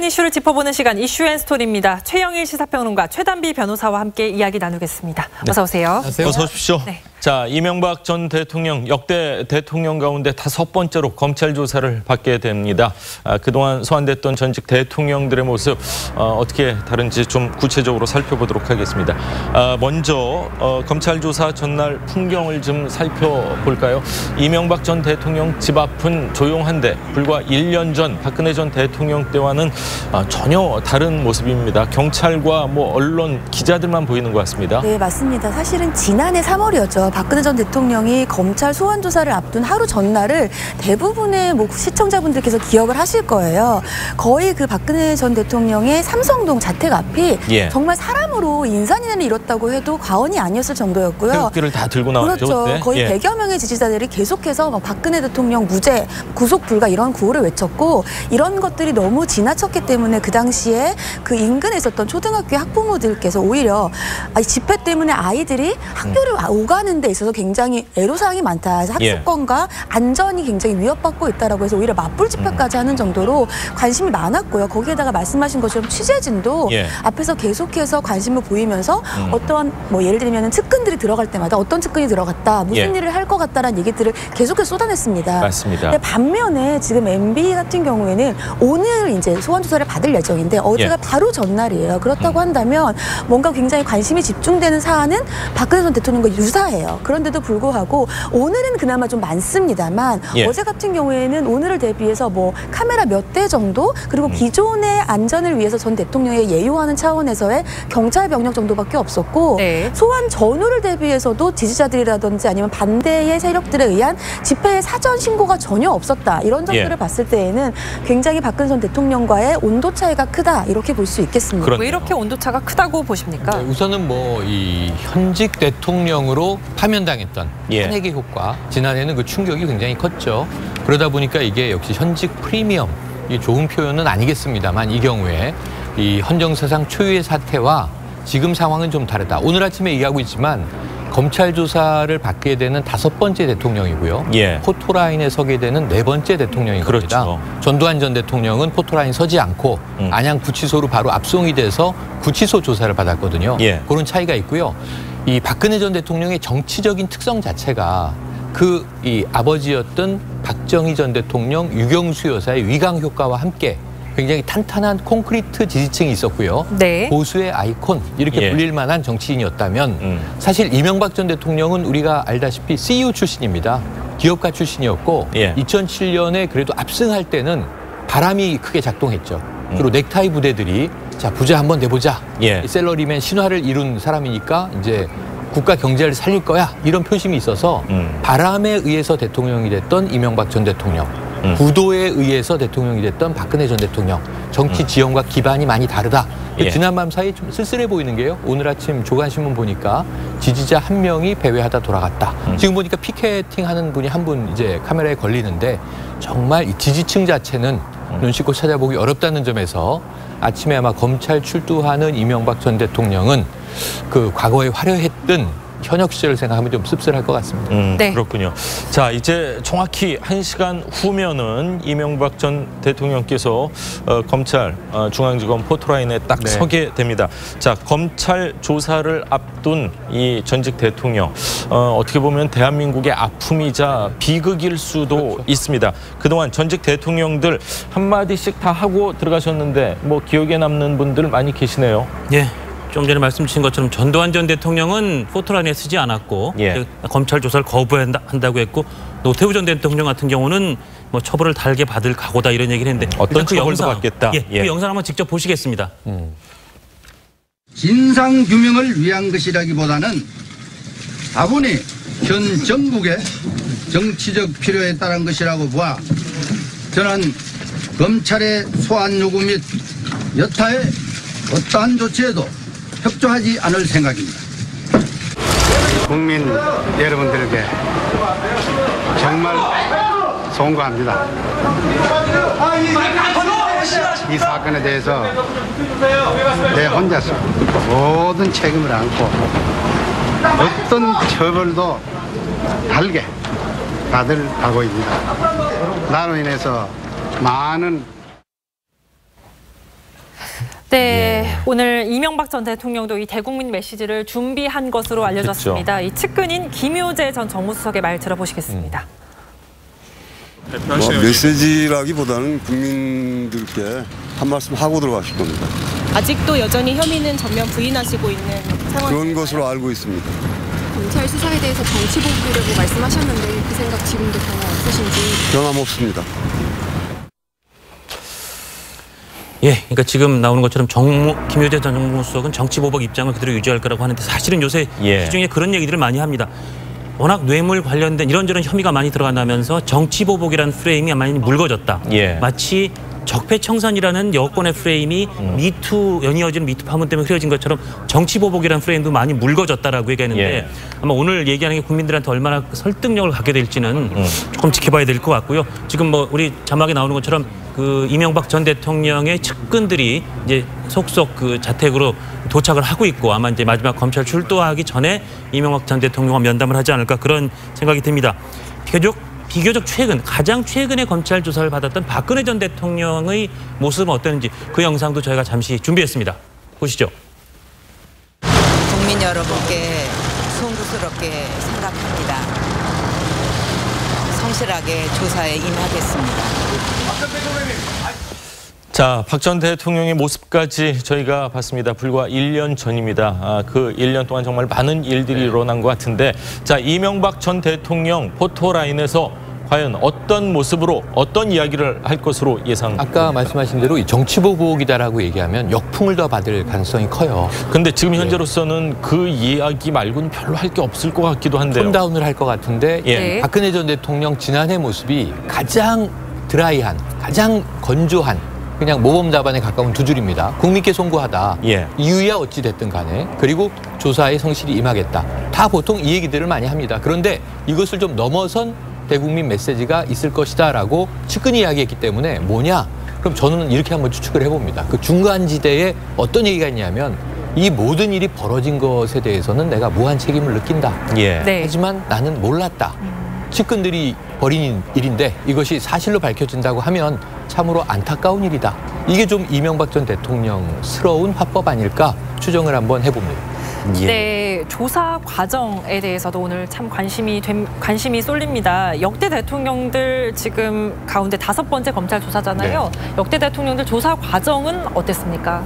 이슈를 짚어보는 시간 이슈앤스토리입니다. 최영일 시사평론가, 최단비 변호사와 함께 이야기 나누겠습니다. 어서 오세요. 안녕하세요. 어서 오십시오. 네. 자, 이명박 전 대통령 역대 대통령 가운데 5번째로 검찰 조사를 받게 됩니다. 그동안 소환됐던 전직 대통령들의 모습 어떻게 다른지 좀 구체적으로 살펴보도록 하겠습니다. 먼저 검찰 조사 전날 풍경을 좀 살펴볼까요? 이명박 전 대통령 집 앞은 조용한데 불과 1년 전 박근혜 전 대통령 때와는 전혀 다른 모습입니다. 경찰과 언론, 기자들만 보이는 것 같습니다. 네, 맞습니다. 사실은 지난해 3월이었죠. 박근혜 전 대통령이 검찰 소환 조사를 앞둔 하루 전날을 대부분의 시청자분들께서 기억을 하실 거예요. 거의 그 박근혜 전 대통령의 삼성동 자택 앞이 정말 사람으로 인산인해를 이뤘다고 해도 과언이 아니었을 정도였고요. 태극기를 다 들고 나왔죠. 그렇죠. 그때. 거의 100여 명의 지지자들이 계속해서 박근혜 대통령 무죄, 구속 불가 이런 구호를 외쳤고, 이런 것들이 너무 지나쳤기 때문에 그 당시에 그 인근에 있었던 초등학교 학부모들께서 오히려 집회 때문에 아이들이 학교를 오가는 데 있어서 굉장히 애로사항이 많다. 학습권과 안전이 굉장히 위협받고 있다라고 해서 오히려 맞불 집회까지 하는 정도로 관심이 많았고요. 거기에다가 말씀하신 것처럼 취재진도 앞에서 계속해서 관심을 보이면서 어떠한 예를 들면 측근들이 들어갈 때마다 어떤 측근이 들어갔다, 무슨 일을 할 것 같다라는 얘기들을 계속해서 쏟아냈습니다. 맞습니다. 근데 반면에 지금 MB 같은 경우에는 오늘 이제 소환 조사를 받을 예정인데 어제가 바로 전날이에요. 그렇다고 한다면 뭔가 굉장히 관심이 집중되는 사안은 박근혜 전 대통령과 유사해요. 그런데도 불구하고 오늘은 그나마 좀 많습니다만 어제 같은 경우에는 오늘을 대비해서 카메라 몇 대 정도, 그리고 기존의 안전을 위해서 전 대통령에 예우하는 차원에서의 경찰 병력 정도밖에 없었고, 소환 전후를 대비해서도 지지자들이라든지 아니면 반대의 세력들에 의한 집회의 사전 신고가 전혀 없었다. 이런 점들을 봤을 때에는 굉장히 박근혜 전 대통령과의 온도 차이가 크다, 이렇게 볼 수 있겠습니다. 왜 이렇게 온도 차가 크다고 보십니까? 우선은 이 현직 대통령으로 파면당했던 탄핵의 효과, 지난해는 그 충격이 굉장히 컸죠. 그러다 보니까 이게 역시 현직 프리미엄, 이 좋은 표현은 아니겠습니다만 이 경우에 이 헌정사상 초유의 사태와 지금 상황은 좀 다르다. 오늘 아침에 얘기하고 있지만 검찰 조사를 받게 되는 5번째 대통령이고요. 포토라인에 서게 되는 4번째 대통령인 겁니다. 전두환 전 대통령은 포토라인 서지 않고 안양 구치소로 바로 압송이 돼서 구치소 조사를 받았거든요. 그런 차이가 있고요. 이 박근혜 전 대통령의 정치적인 특성 자체가 이 아버지였던 박정희 전 대통령, 유경수 여사의 위강 효과와 함께 굉장히 탄탄한 콘크리트 지지층이 있었고요. 보수의 아이콘, 이렇게 불릴 만한 정치인이었다면 사실 이명박 전 대통령은 우리가 알다시피 CEO 출신입니다. 기업가 출신이었고 2007년에 그래도 압승할 때는 바람이 크게 작동했죠. 그리고 넥타이 부대들이 자, 부자 한번 내보자. 셀러리맨 신화를 이룬 사람이니까 이제 국가 경제를 살릴 거야, 이런 표심이 있어서 바람에 의해서 대통령이 됐던 이명박 전 대통령, 구도에 의해서 대통령이 됐던 박근혜 전 대통령, 정치 지형과 기반이 많이 다르다. 지난밤 사이 좀 쓸쓸해 보이는 게요. 오늘 아침 조간신문 보니까 지지자 1명이 배회하다 돌아갔다. 지금 보니까 피켓팅 하는 분이 한 분 이제 카메라에 걸리는데, 정말 이 지지층 자체는 눈 씻고 찾아보기 어렵다는 점에서 아침에 아마 검찰 출두하는 이명박 전 대통령은 그 과거에 화려했던 현역 시절을 생각하면 좀 씁쓸할 것 같습니다. 그렇군요. 자, 이제 정확히 1시간 후면은 이명박 전 대통령께서 검찰 중앙지검 포토라인에 딱 서게 됩니다. 자, 검찰 조사를 앞둔 이 전직 대통령, 어떻게 보면 대한민국의 아픔이자 비극일 수도 있습니다. 그동안 전직 대통령들 한마디씩 다 하고 들어가셨는데 기억에 남는 분들 많이 계시네요. 좀 전에 말씀 주신 것처럼 전두환 전 대통령은 포토라인에 쓰지 않았고 검찰 조사를 거부한다고 했고, 노태우 전 대통령 같은 경우는 처벌을 달게 받을 각오다, 이런 얘기를 했는데 어떤 처벌도 받겠다. 그 영상 한번 직접 보시겠습니다. 진상규명을 위한 것이라기보다는 다분히 현 정국의 정치적 필요에 따른 것이라고 보아 저는 검찰의 소환 요구 및 여타의 어떠한 조치에도 협조하지 않을 생각입니다. 국민 여러분들에게 정말 송구합니다. 이 사건에 대해서 내 혼자서 모든 책임을 안고 어떤 처벌도 달게 받을 각오입니다. 나로 인해서 많은 네, 오늘 이명박 전 대통령도 이 대국민 메시지를 준비한 것으로 알려졌습니다. 이 측근인 김효재 전 정무수석의 말 들어보시겠습니다. 메시지라기보다는 국민들께 한 말씀 하고 들어가실 겁니다. 아직도 여전히 혐의는 전면 부인하시고 있는 상황입니다. 그런 것으로 알고 있습니다. 검찰 수사에 대해서 정치 보복이라고 말씀하셨는데 그 생각 지금도 변화 없으신지? 변함없습니다. 예, 그러니까 지금 나오는 것처럼 김효재 전 정무수석은 정치 보복 입장을 그대로 유지할 거라고 하는데 사실은 요새 시중에 그런 얘기들을 많이 합니다. 워낙 뇌물 관련된 이런저런 혐의가 많이 들어간다면서 정치 보복이라는 프레임이 많이 묽어졌다. 마치 적폐청산이라는 여권의 프레임이 미투 연이어지는 미투 파문 때문에 흐려진 것처럼 정치 보복이라는 프레임도 많이 묽어졌다라고 얘기하는데 아마 오늘 얘기하는 게 국민들한테 얼마나 설득력을 갖게 될지는 조금 지켜봐야 될 것 같고요. 지금 뭐 우리 자막에 나오는 것처럼 그 이명박 전 대통령의 측근들이 이제 속속 그 자택으로 도착을 하고 있고 아마 이제 마지막 검찰 출두하기 전에 이명박 전 대통령과 면담을 하지 않을까 그런 생각이 듭니다. 비교적 가장 최근에 검찰 조사를 받았던 박근혜 전 대통령의 모습은 어땠는지 그 영상도 저희가 잠시 준비했습니다. 보시죠. 국민 여러분께 송구스럽게 생각합니다. 성실하게 조사에 임하겠습니다. 자, 박 전 대통령의 모습까지 저희가 봤습니다. 불과 1년 전입니다. 그 1년 동안 정말 많은 일들이 일어난 것 같은데 자, 이명박 전 대통령 포토라인에서 과연 어떤 모습으로 어떤 이야기를 할 것으로 아까 말씀하신 대로 정치 보복이다라고 얘기하면 역풍을 더 받을 가능성이 커요. 근데 지금 현재로서는 그 이야기 말고는 별로 할 게 없을 것 같기도 한데요. 톤다운을 할 것 같은데 박근혜 전 대통령 지난해 모습이 가장 드라이한, 가장 건조한 그냥 모범 답안에 가까운 두 줄입니다. 국민께 송구하다. 이유야 어찌 됐든 간에. 그리고 조사에 성실히 임하겠다. 다 보통 이 얘기들을 많이 합니다. 그런데 이것을 좀 넘어선 대국민 메시지가 있을 것이다라고 측근이 이야기했기 때문에 뭐냐? 그럼 저는 이렇게 한번 추측을 해봅니다. 그 중간지대에 어떤 얘기가 있냐면 이 모든 일이 벌어진 것에 대해서는 내가 무한 책임을 느낀다. 하지만 나는 몰랐다. 측근들이 벌인 일인데 이것이 사실로 밝혀진다고 하면 참으로 안타까운 일이다. 이게 좀 이명박 전 대통령스러운 화법 아닐까 추정을 한번 해봅니다. 네, 조사 과정에 대해서도 오늘 참 관심이 쏠립니다. 역대 대통령들 지금 가운데 5번째 검찰 조사잖아요. 역대 대통령들 조사 과정은 어땠습니까?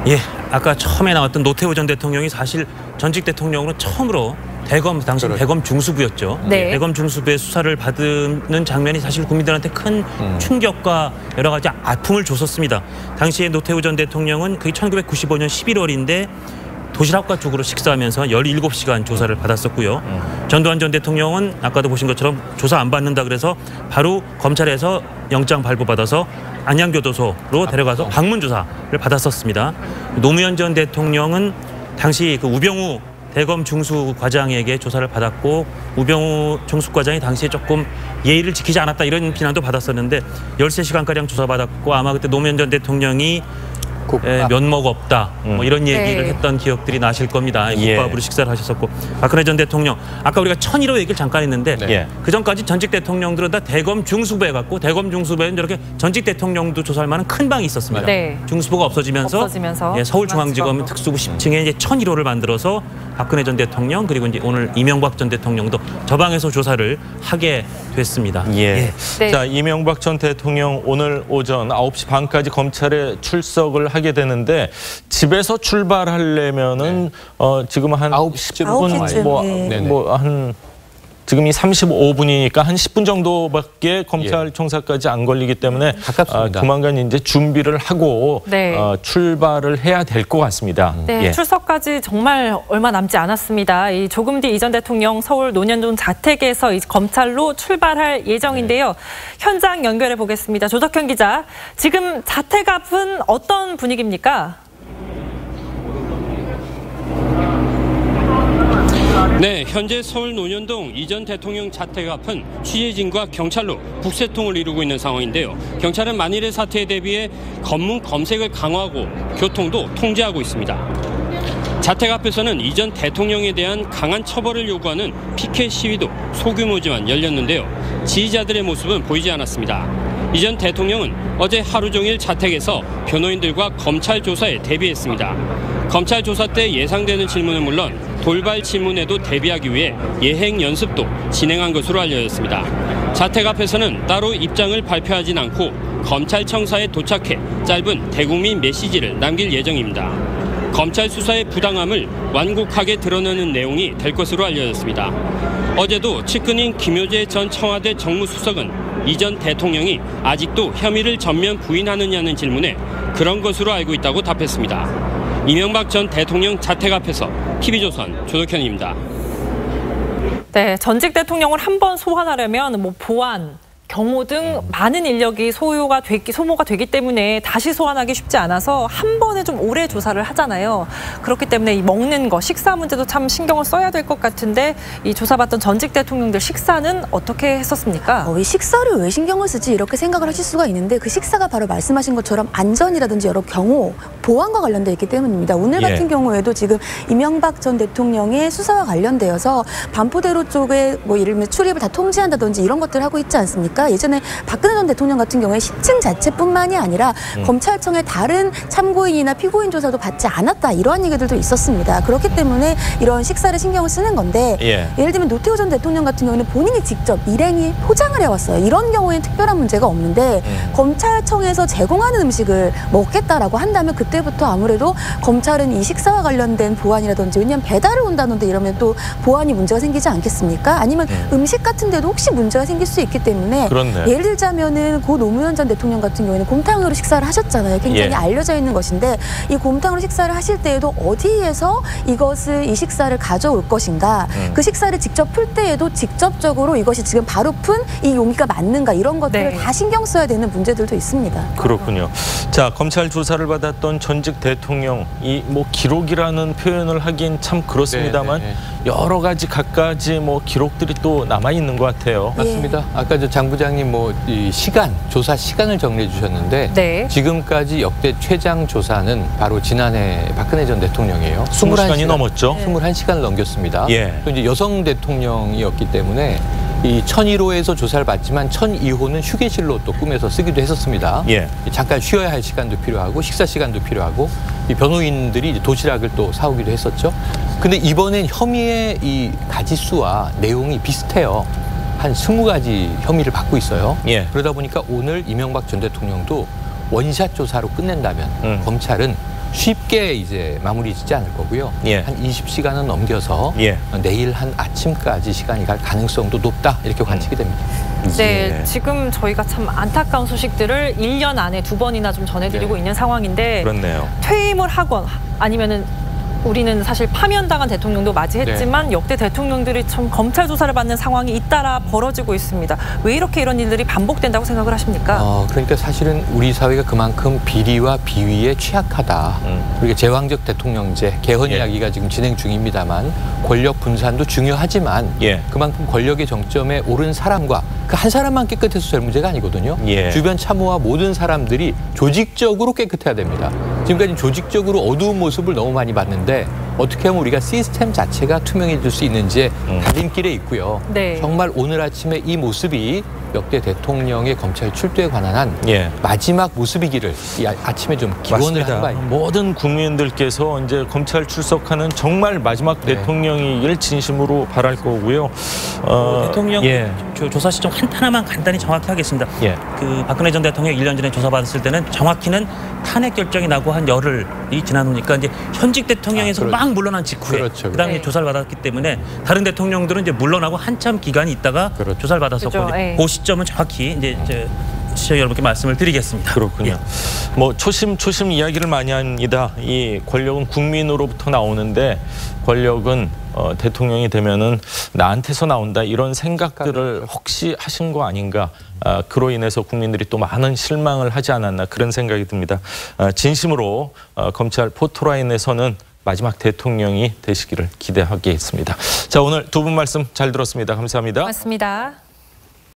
예, 아까 처음에 나왔던 노태우 전 대통령이 사실 전직 대통령으로 처음으로 당시 대검 중수부였죠. 대검 중수부의 수사를 받는 장면이 사실 국민들한테 큰 충격과 여러 가지 아픔을 줬었습니다. 당시에 노태우 전 대통령은 그게 1995년 11월인데 도시락과 죽으로 식사하면서 17시간 조사를 받았었고요. 전두환 전 대통령은 아까도 보신 것처럼 조사 안 받는다 그래서 바로 검찰에서 영장 발부받아서 안양교도소로 데려가서 방문 조사를 받았었습니다. 노무현 전 대통령은 당시 그 우병우 대검 중수과장에게 조사를 받았고 우병우 중수과장이 당시에 조금 예의를 지키지 않았다 이런 비난도 받았었는데 13시간가량 조사받았고 아마 그때 노무현 전 대통령이 면목 없다 뭐 이런 얘기를 했던 기억들이 나실 겁니다. 국밥으로 식사를 하셨었고 박근혜 전 대통령 아까 우리가 1001호 얘기를 잠깐 했는데 그전까지 전직 대통령들은 다 대검 중수부에 갔고 대검 중수부에는 이렇게 전직 대통령도 조사할 만한 큰 방이 있었습니다. 중수부가 없어지면서 서울중앙지검 특수부 10층에 이제 1001호를 만들어서 박근혜 전 대통령 그리고 이제 오늘 이명박 전 대통령도 저 방에서 조사를 하게 됐습니다. 자, 이명박 전 대통령 오늘 오전 9시 반까지 검찰에 출석을 하게 되는데 집에서 출발하려면은 지금 한 9시쯤 지금이 35분이니까 한 10분 정도밖에 검찰 청사까지 안 걸리기 때문에 조만간 이제 준비를 하고 출발을 해야 될 것 같습니다. 출석까지 정말 얼마 남지 않았습니다. 조금 뒤 이 전 대통령 서울 논현동 자택에서 검찰로 출발할 예정인데요. 현장 연결해 보겠습니다. 조석현 기자, 지금 자택 앞은 어떤 분위기입니까? 네, 현재 서울 논현동 이 전 대통령 자택 앞은 취재진과 경찰로 북새통을 이루고 있는 상황인데요. 경찰은 만일의 사태에 대비해 검문 검색을 강화하고 교통도 통제하고 있습니다. 자택 앞에서는 이 전 대통령에 대한 강한 처벌을 요구하는 피켓 시위도 소규모지만 열렸는데요. 지지자들의 모습은 보이지 않았습니다. 이 전 대통령은 어제 하루 종일 자택에서 변호인들과 검찰 조사에 대비했습니다. 검찰 조사 때 예상되는 질문은 물론 돌발 질문에도 대비하기 위해 예행 연습도 진행한 것으로 알려졌습니다. 자택 앞에서는 따로 입장을 발표하진 않고 검찰청사에 도착해 짧은 대국민 메시지를 남길 예정입니다. 검찰 수사의 부당함을 완곡하게 드러내는 내용이 될 것으로 알려졌습니다. 어제도 측근인 김효재 전 청와대 정무수석은 이 전 대통령이 아직도 혐의를 전면 부인하느냐는 질문에 그런 것으로 알고 있다고 답했습니다. 이명박 전 대통령 자택 앞에서 TV조선 조덕현입니다. 네, 전직 대통령을 한 번 소환하려면 뭐 보안, 경호 등 많은 인력이 소모가 되기 때문에 다시 소환하기 쉽지 않아서 한 번에 좀 오래 조사를 하잖아요. 그렇기 때문에 이 먹는 거, 식사 문제도 참 신경을 써야 될 것 같은데 이 조사받던 전직 대통령들 식사는 어떻게 했었습니까? 이 식사를 왜 신경을 쓰지 이렇게 생각을 하실 수가 있는데 그 식사가 바로 말씀하신 것처럼 안전이라든지 여러 경호, 보안과 관련되어 있기 때문입니다. 오늘 같은 경우에도 지금 이명박 전 대통령의 수사와 관련되어서 반포대로 쪽에 뭐 예를 들면 출입을 다 통제한다든지 이런 것들을 하고 있지 않습니까? 예전에 박근혜 전 대통령 같은 경우에 시층 자체뿐만이 아니라 검찰청의 다른 참고인이나 피고인 조사도 받지 않았다 이러한 얘기들도 있었습니다. 그렇기 때문에 이런 식사를 신경을 쓰는 건데 예를 들면 노태우 전 대통령 같은 경우는 본인이 직접 일행이 포장을 해왔어요. 이런 경우에는 특별한 문제가 없는데 검찰청에서 제공하는 음식을 먹겠다라고 한다면 그때부터 아무래도 검찰은 이 식사와 관련된 보안이라든지 왜냐하면 배달을 온다는데 이러면 또 보안이 문제가 생기지 않겠습니까? 아니면 음식 같은 데도 혹시 문제가 생길 수 있기 때문에 그렇네. 예를 들자면은 고 노무현 전 대통령 같은 경우에는 곰탕으로 식사를 하셨잖아요. 굉장히 알려져 있는 것인데 이 곰탕으로 식사를 하실 때에도 어디에서 이 식사를 가져올 것인가 그 식사를 직접 풀 때에도 직접적으로 이것이 지금 바로 푼 이 용기가 맞는가 이런 것들을 다 신경 써야 되는 문제들도 있습니다. 그렇군요. 자, 검찰 조사를 받았던 전직 대통령 이 뭐 기록이라는 표현을 하긴 참 그렇습니다만 여러 가지 갖가지 뭐 기록들이 또 남아 있는 것 같아요. 맞습니다. 아까 장 부장님 뭐 이 조사 시간을 정리해 주셨는데 지금까지 역대 최장 조사는 바로 지난해 박근혜 전 대통령이에요. 20시간이 넘었죠. 21시간을 넘겼습니다. 또 이제 여성 대통령이었기 때문에 이 1001호에서 조사를 받지만 1002호는 휴게실로 또 꾸며서 쓰기도 했었습니다. 잠깐 쉬어야 할 시간도 필요하고 식사 시간도 필요하고 이 변호인들이 이제 도시락을 또 사오기도 했었죠. 근데 이번엔 혐의의 이 가지수와 내용이 비슷해요. 한 20가지 혐의를 받고 있어요. 그러다 보니까 오늘 이명박 전 대통령도 원샷 조사로 끝낸다면 검찰은 쉽게 이제 마무리 짓지 않을 거고요. 한 20시간은 넘겨서 내일 한 아침까지 시간이 갈 가능성도 높다 이렇게 관측이 됩니다. 네, 지금 저희가 참 안타까운 소식들을 1년 안에 2번이나 좀 전해드리고 있는 상황인데 그렇네요. 퇴임을 하건 아니면은 우리는 사실 파면당한 대통령도 맞이했지만 역대 대통령들이 참 검찰 조사를 받는 상황이 잇따라 벌어지고 있습니다. 왜 이렇게 이런 일들이 반복된다고 생각을 하십니까? 그러니까 사실은 우리 사회가 그만큼 비리와 비위에 취약하다. 그리고 제왕적 대통령제 개헌 이야기가 지금 진행 중입니다만 권력 분산도 중요하지만 그만큼 권력의 정점에 오른 사람과 그 한 사람만 깨끗해서 될 문제가 아니거든요. 주변 참모와 모든 사람들이 조직적으로 깨끗해야 됩니다. 지금까지 조직적으로 어두운 모습을 너무 많이 봤는데 어떻게 하면 우리가 시스템 자체가 투명해질 수 있는지에 달림길에 있고요. 정말 오늘 아침에 이 모습이 역대 대통령의 검찰 출두에 관한 한 마지막 모습이기를 이 아침에 좀 기원을 한 바입니다. 모든 국민들께서 이제 검찰 출석하는 정말 마지막 대통령이길 진심으로 바랄 거고요. 대통령 조사 시점 하나만 간단히 정확히 하겠습니다. 그 박근혜 전 대통령 1년 전에 조사받았을 때는 정확히는 탄핵 결정이 나고 한 열흘이 지난 후니까 이제 현직 대통령에서 막 물러난 직후에 그다음에 조사를 받았기 때문에 다른 대통령들은 이제 물러나고 한참 기간이 있다가 조사를 받았었고 그 시점은 정확히 이제 시청자 여러분께 말씀을 드리겠습니다. 그렇군요. 뭐 초심 이야기를 많이 합니다. 이 권력은 국민으로부터 나오는데 권력은 대통령이 되면은 나한테서 나온다 이런 생각들을 혹시 하신 거 아닌가. 그로 인해서 국민들이 또 많은 실망을 하지 않았나 그런 생각이 듭니다. 진심으로 검찰 포토라인에서는 마지막 대통령이 되시기를 기대하겠습니다. 자, 오늘 두 분 말씀 잘 들었습니다. 감사합니다. 고맙습니다.